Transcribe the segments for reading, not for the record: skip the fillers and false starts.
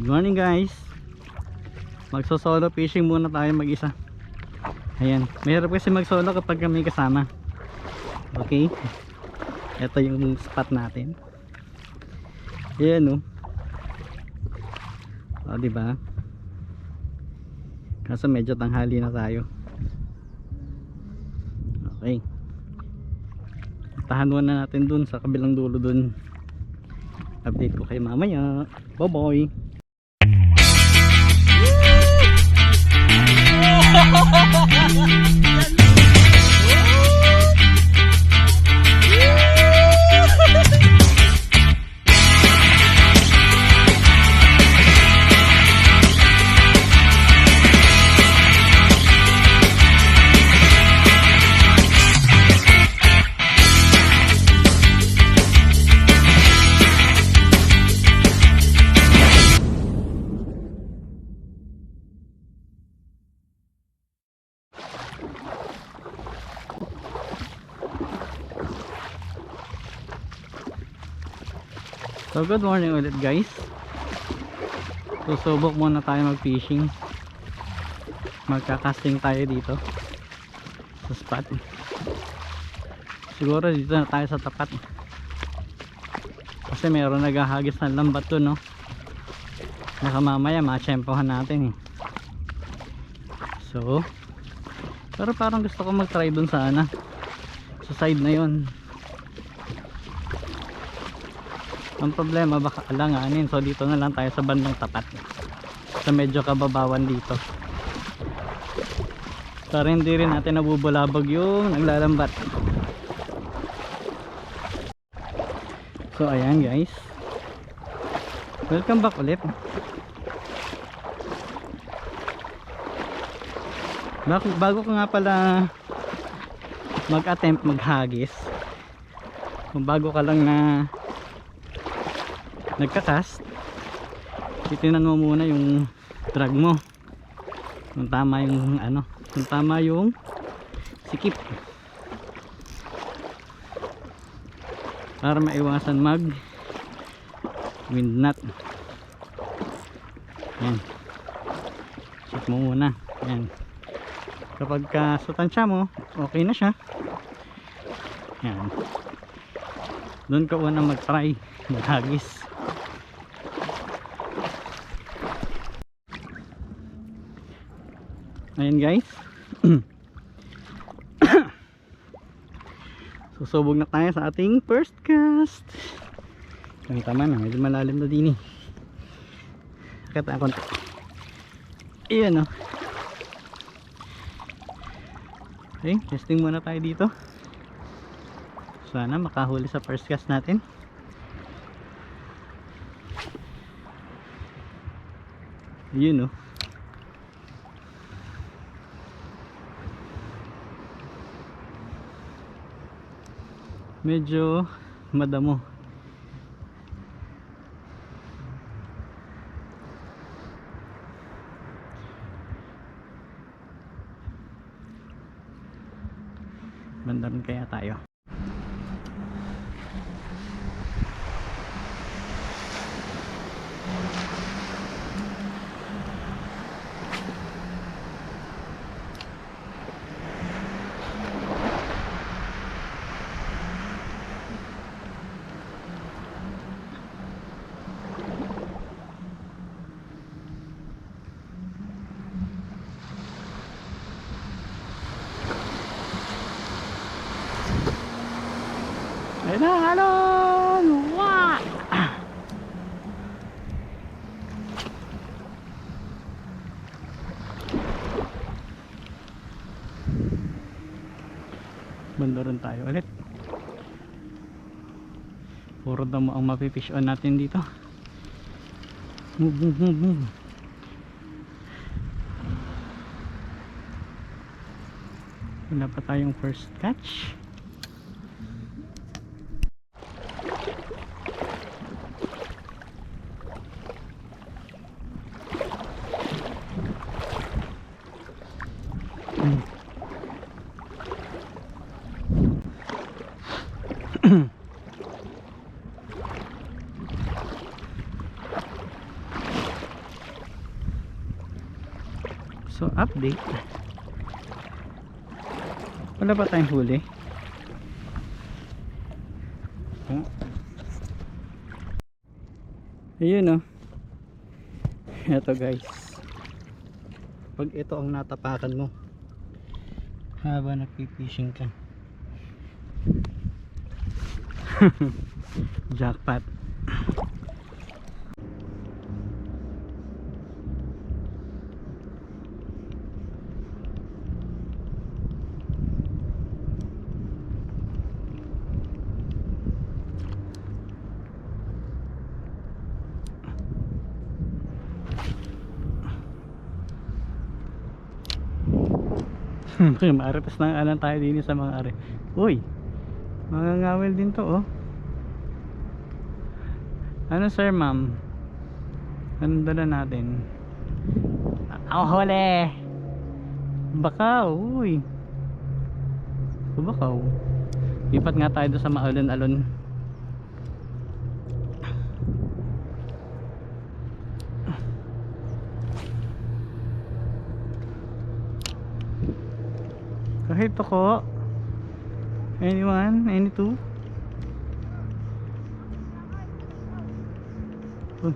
Good morning guys. Magso-solo fishing muna tayo mag-isa. Ayan, mahirap kasi mag-solo kapag may kasama. Okay. Ito yung spot natin. Ayan oh. Diba? Kaso medyo tanghali na tayo. Okay. Tahan muna natin dun sa kabilang dulo dun. Update ko kayo mamaya. Bye bye. So good morning ulit guys. Susubok muna tayo mag fishing. Magkakasting tayo dito sa spot. Siguro dito na tayo sa tapat. Kasi meron naghahagis ng lambat dun, no? Baka mamaya matsyempohan natin eh. So pero parang gusto ko mag try dun sa sa side na yon. Ang problema baka alanganin, so dito na lang tayo sa bandang tapat, sa medyo kababawan dito, para hindi rin natin nabubulabog yung naglalambat. So ayan guys, welcome back ulit. Bago ko nga pala mag-attempt maghagis, kung bago ka lang na nagkakast, titinan mo muna yung drag mo, kung tama yung kung tama yung sikip, para maiwasan mag wind knot. Yan, check mo muna. Yan, kapag sutansya mo okay na siya, yan, doon ka unang mag try maghagis. Ayan guys. Susubog na tayo sa ating first cast. Tama na, medyo malalim na din eh. Kata ako. Iyan oh. Okay, testing muna tayo dito. Sana makahuli sa first cast natin. Ayun oh. Medyo madamo. Bandaran kaya tayo. Ayun na, halon! Wah! Bandaran tayo ulit. Puro damo ang mapifish on natin dito. Move. Wala pa tayong first catch. So update, wala pa tayong huli. Ayun, oh. Eto guys, pag ito ang natapakan mo habang nagpipishing ka, jackpot. Maripas ng anan tayo din sa mga are. Uy, mga ngawil din to, oh. Ano sir, ma'am? Anong dala natin? Ang huli! Bakaw, uy. Bakaw. Lipat nga tayo doon sa maalon-alon. Kahit ako, anyone, any two. Uy.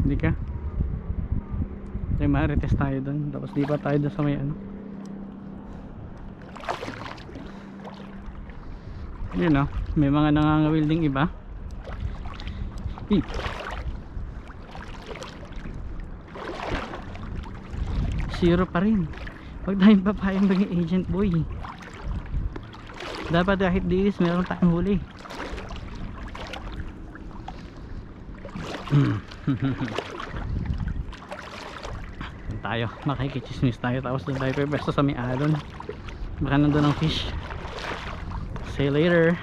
Hindi ka? Ay, marites tayo doon. Tapos lipat tayo doon sa may ano. Yun, oh, may mga nangangawil ding iba. Zero pa rin. Huwag tayong papayang maging agent boy. Dapat kahit diis meron tayong huli. Tayo, makikichismis tayo. Tapos doon tayo pwesto sa may alon. Baka nandun ang fish. See you later.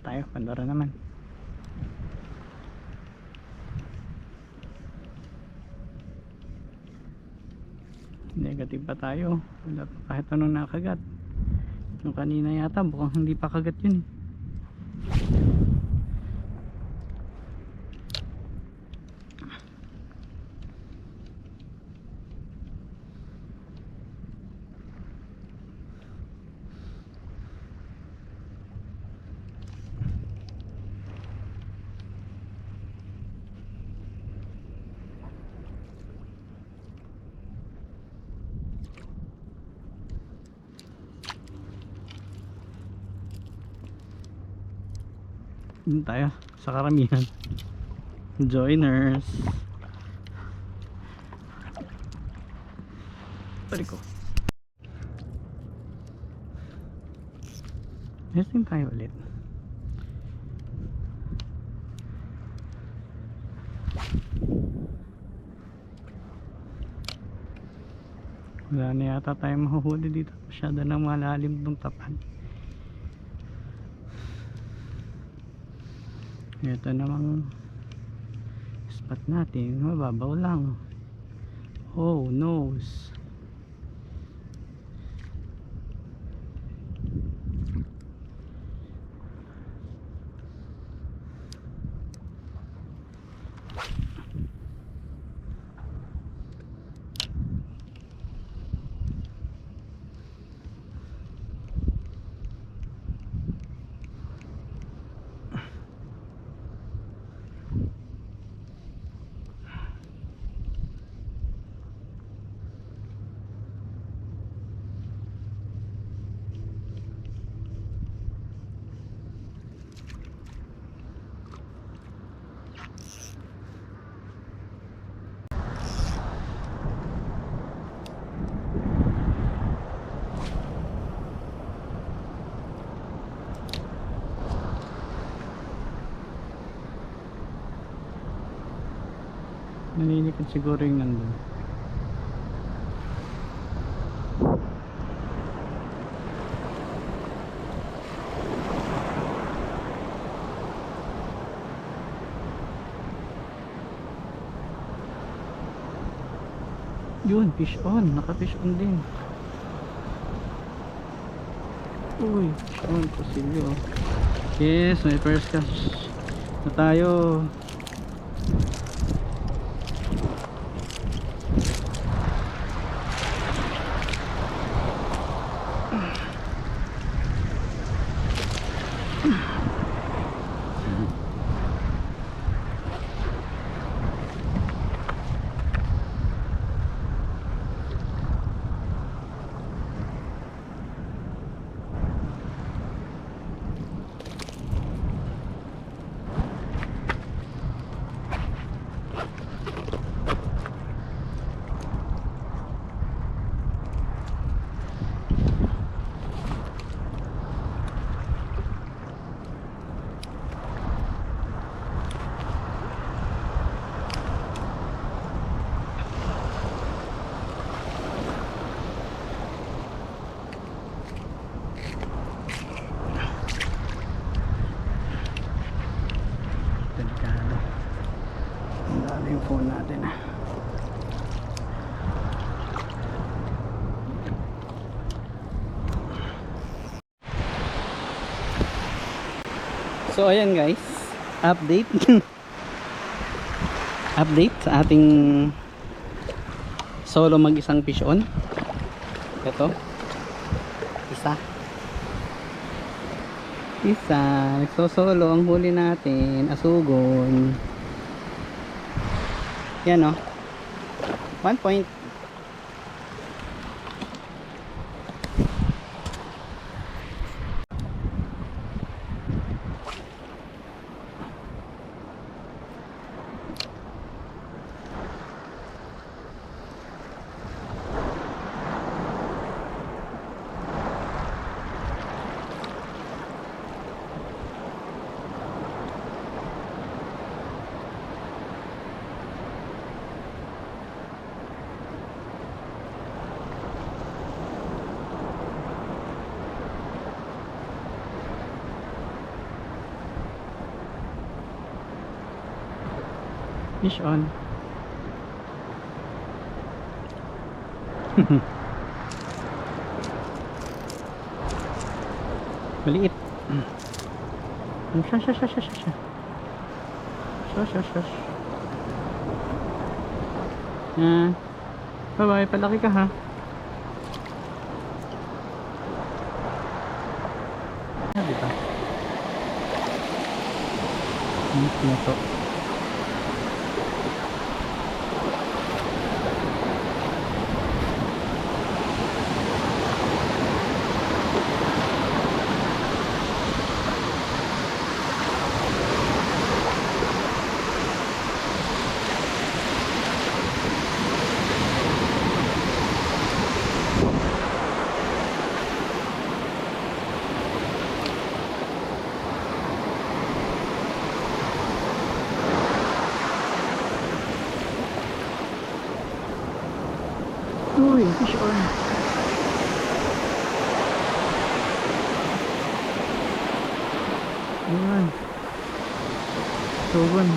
Tayo, Pandora naman. Negative pa tayo. Wala pa kahit anong nakagat. Yung kanina yata bukang hindi pa kagat yun. Dito tayo sa karamihan. Joiners. Pari ko. Testing tayo ulit. Wala na yata tayo mahuhuli dito. Masyado nang malalim itong tapan. Ito namang spot natin, mababaw lang. Oh noes. Naninikot siguro yung nandun. Yun, fish on. Naka fish on din. Uy, fish on. Pasilyo. Yes, may first catch na tayo. Delikado. Ang dali yung phone natin. So ayan guys, update update sa ating solo mag-isang fish on. Ito isa nagsosolo ang huli natin, asugon. Yan o, 1 point. Fish on. Maliit. Shush. Bye bye, palaki ka ha. Diba? Ano to? Uy, fish on. Ayan. Soban.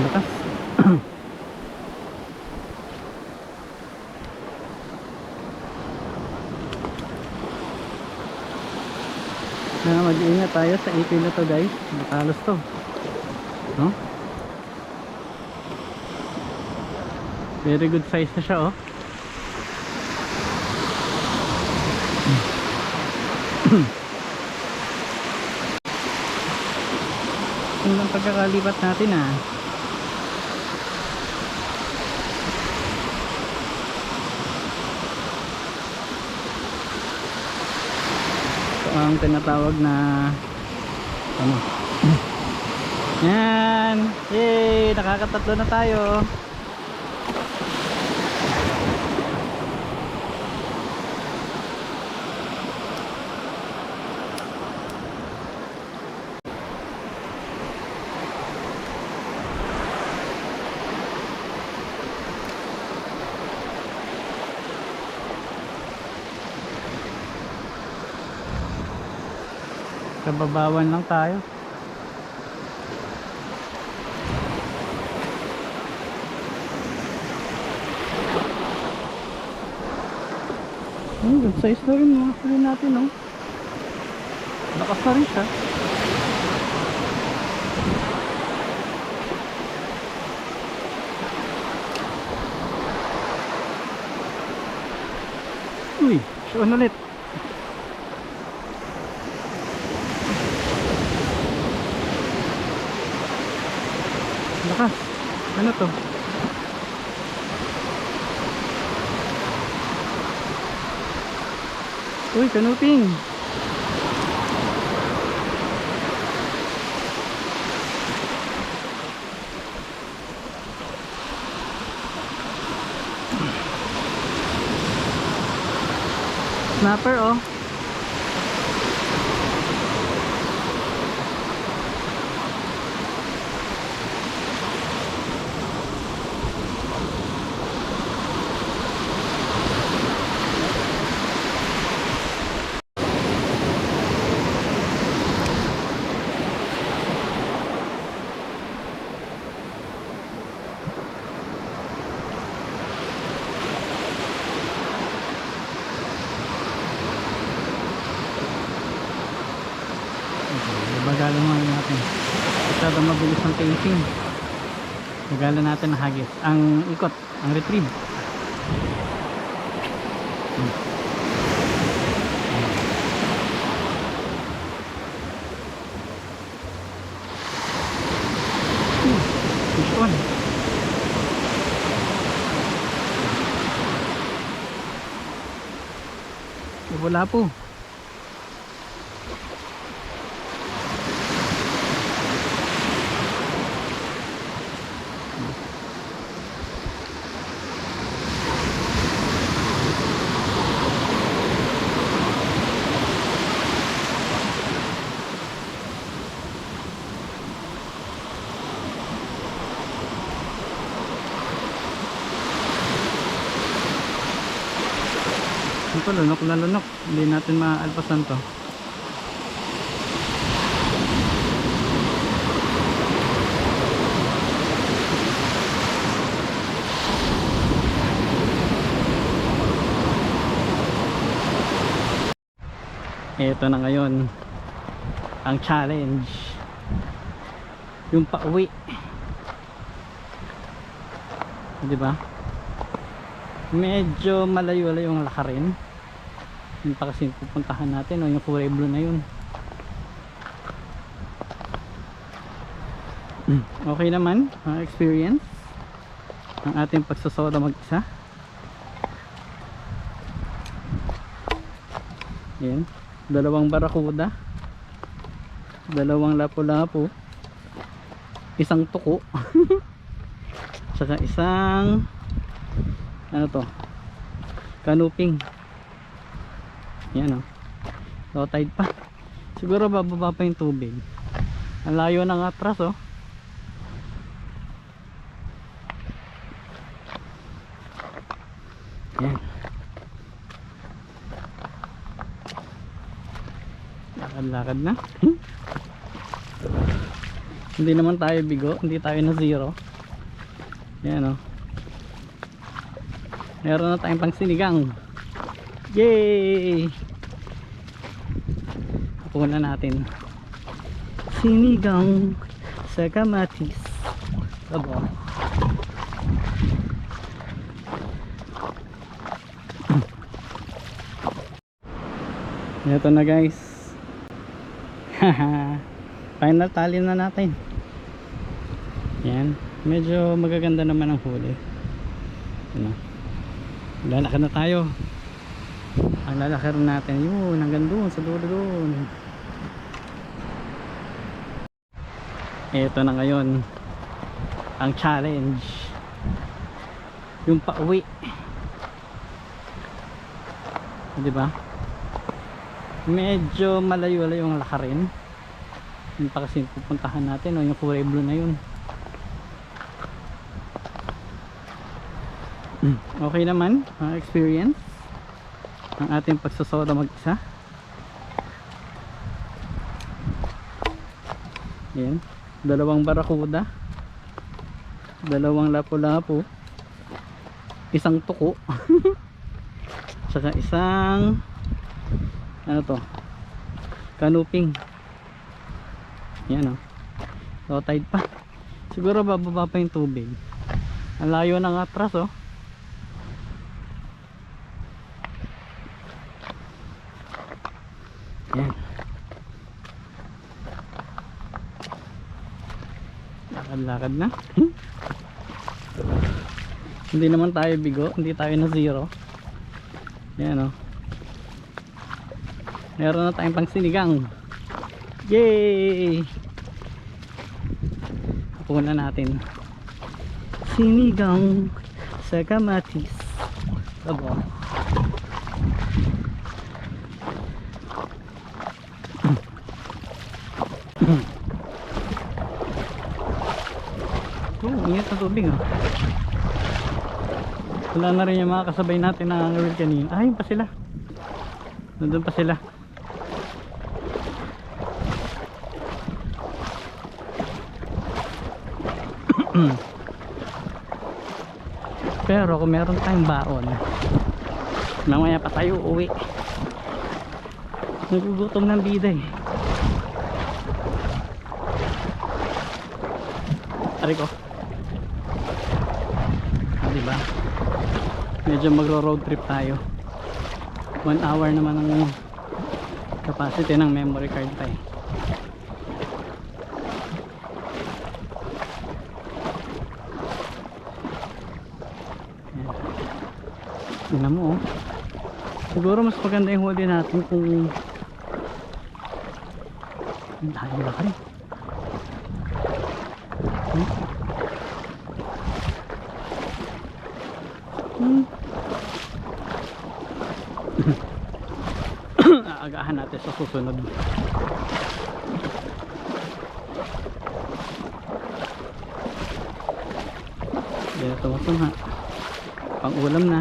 Lakas. Mag-iingat tayo sa ipin na to guys, matalos to, no? Very good size na siya oh. Yung lang pagkakalipat natin ah. Ang tinatawag na ano. Yan, yay, nakakatatlo na tayo. Kababawan lang tayo. Good size na rin mga huli natin, no? Lakas na rin siya. Uy, siya ulit. Lakas. Ano to? Uy, kanuping. Snapper, oh. Bagalan mo natin. Masyado mabilis ang pacing. Bagalan natin ang hagis. Ang ikot, ang retrieve. Fish on. Wala po. Ito, lunok na lunok. Hindi natin maalpasan to. Ito na ngayon ang challenge, yung pauwi, di ba? Medyo malayo-layo yung lakarin. Yun pa kasi pupuntahan natin, o yung kulay blue na yun. Okay naman ang experience ang ating pagsasoda mag-isa. Yan, dalawang barakuda, dalawang lapu-lapu, isang tuko saka isang ano to, kanuping. Yan, oh, low tide pa, siguro bababa pa yung tubig. Ang layo ng atras, oh. Yan, lakad-lakad na. Hindi naman tayo bigo, hindi tayo na zero. Yan, oh, meron na tayong pang sinigang. Yay! Punan natin sinigang sa kamatis. Aba, ito na guys. Final tally na natin. Yan, medyo magaganda naman ang huli. Ano, lalakad na tayo. Ang lalakad natin yun hanggang doon sa dulo doon. Ito na ngayon ang challenge, yung pauwi, di ba? Medyo malayo-layo yung lakarin. Yun pa kasi pupuntahan natin, o yung kulay blue na yun. Okay naman ang experience ang ating pagsasoda mag-isa. Ayan, dalawang barakuda, dalawang lapu-lapu, isang tuko, saka isang ano to, kanuping. Yan o, low tide pa, siguro bababa pa yung tubig. Ang layo ng atras oh. Yan, lakad-lakad na. Hindi naman tayo bigo, hindi tayo na zero. Yan o, meron na tayong pang sinigang. Yay! Hapunan natin sinigang sa kamatis. Abo. Ingat na tubig oh. Wala na rin yung mga kasabay natin na ngawil kanina. Ah, yun pa sila, nandun pa sila. Pero kung meron tayong baon, mamaya pa tayo uwi. Nagugutom ng bida eh. Ari ko, diba? Medyo magro-road trip tayo. 1 hour naman ang capacity ng memory card pa eh. Tingnan mo oh. Siguro mas maganda yung huli natin kung dahil ba ka rin. Aagahan natin sa susunod. Dito ito nga, pang ulam na.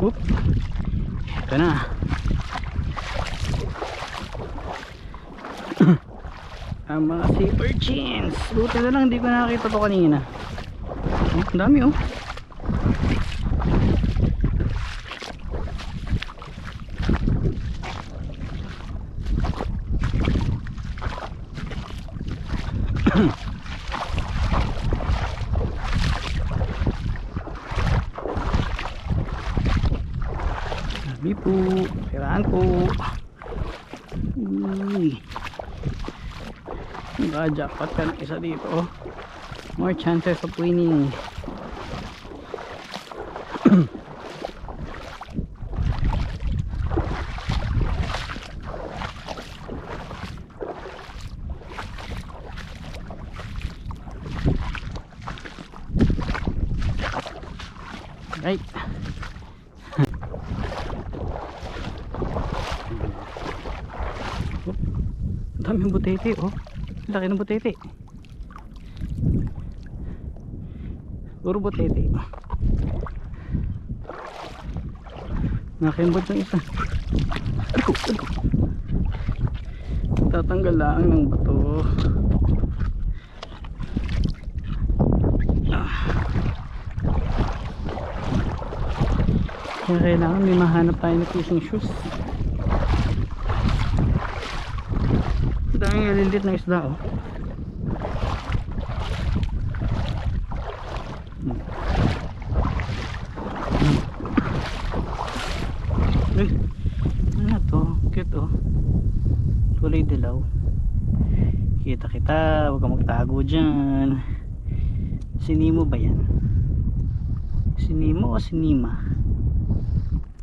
Oop, ito na. Ang mga sea urchins. Buti na lang hindi ko nakakita to kanina. Oh, ang dami oh. Dami po, kiraan po. Jackpot ka ng isa dito oh. More chances of winning. Right. Daming butete oh. Laki ng butete. Puro butete. Nakimbot yung isa. Aliko. Tatanggal lang ng bato. Kaya kailangan may mahanap tayo na fishing shoes. Daming nalilit na isda oh. Ano to? Cute oh. Kulay dilaw. Kita kita, huwag kang magtago dyan. Sinimo ba yan? Sinimo o sinima?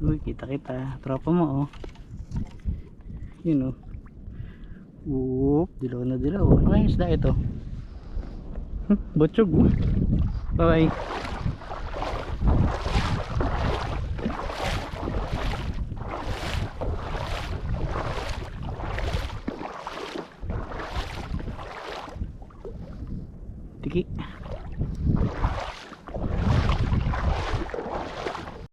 Uy, kita kita. Tropa mo oh. Yun oh. Whoop, dilaw na dilaw. Ano kayang isda ito? Butchog. Bye bye.